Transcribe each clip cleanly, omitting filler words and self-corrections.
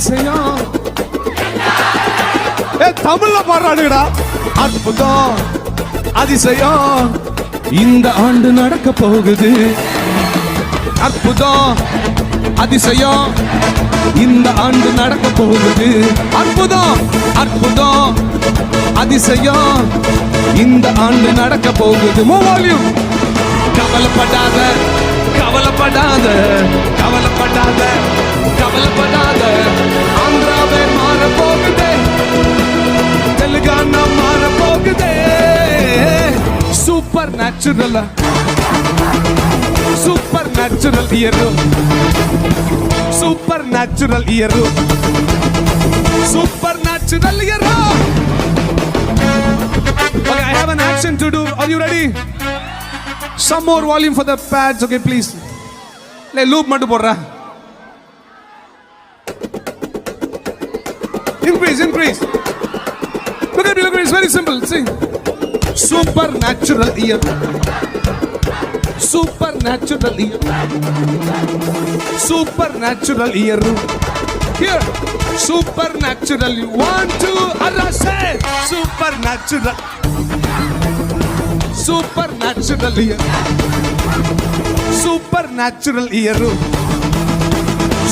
அதிசயம். தமிழ்ல பாடுறாடுடா. அற்புதம் அதிசயம் இந்த ஆண்டு நடக்க போகுது. அற்புதம் அதிசயம் இந்த ஆண்டு நடக்க போகுது. அற்புதம் அற்புதம் அதிசயம் இந்த ஆண்டு நடக்க போகுது. மூவாலியும் கவலைப்படாத கவலைப்படாத கவலைப்படாத கவலைப்படாத. ஆந்திராவே மாற போகுது, தெலுங்கானா மாற போகுது. Super natural super natural year. Super natural year. Super natural year. Okay, I have an action to do. Are you ready? Some more volume for the pads, okay, please. Le loop matu podra. Increase. Look at me, it's very simple. Sing. Supernatural ear. Supernatural ear. Supernatural ear. Here. Supernatural. 1, 2, Allah say. Supernatural. Supernatural ear. Supernatural ear.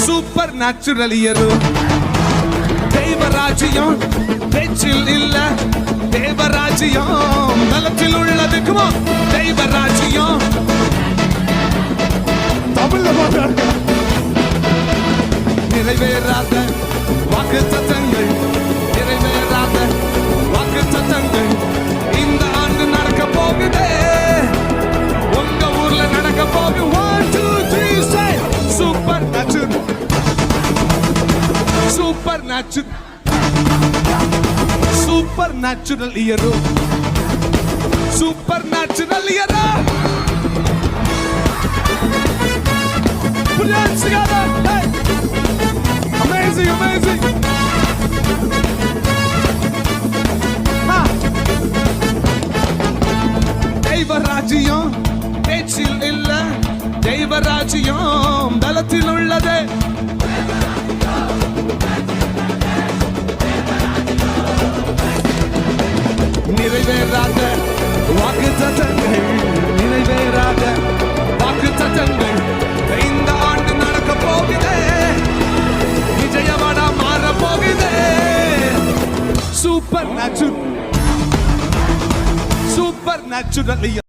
Supernatural ear. தேவராஜ்யம் பேச்சில் இல்ல, தேவராஜ்யம் நலத்தில் உள்ளது. Come on. தேவராஜ்யம் தமிழ்ல பாடுறாங்க. நிறைவேறாத வாக்குத்தத்தங்கள், நிறைவேறாத வாக்குத்தத்தங்கள் இந்த ஆண்டு நடக்க போகுது. உங்க ஊர்ல நடக்க போகுது. 1, 2, 3 say supernatural. Supernatural. Supernatural year. Supernatural year. Put your hands together. Hey. Amazing, amazing. Ha. தெய்வராஜ்யம் பேச்சில் இல்ல, தெய்வராஜ்யம் பலத்தில் உள்ளது. நிறைவேறாத வாக்குத்தத்தங்கள், நிறைவேறாத வாக்குத்தத்தங்கள் இந்த ஆண்டு நடக்க போகுது. விஜயவாடா மாற போகுது. Super natural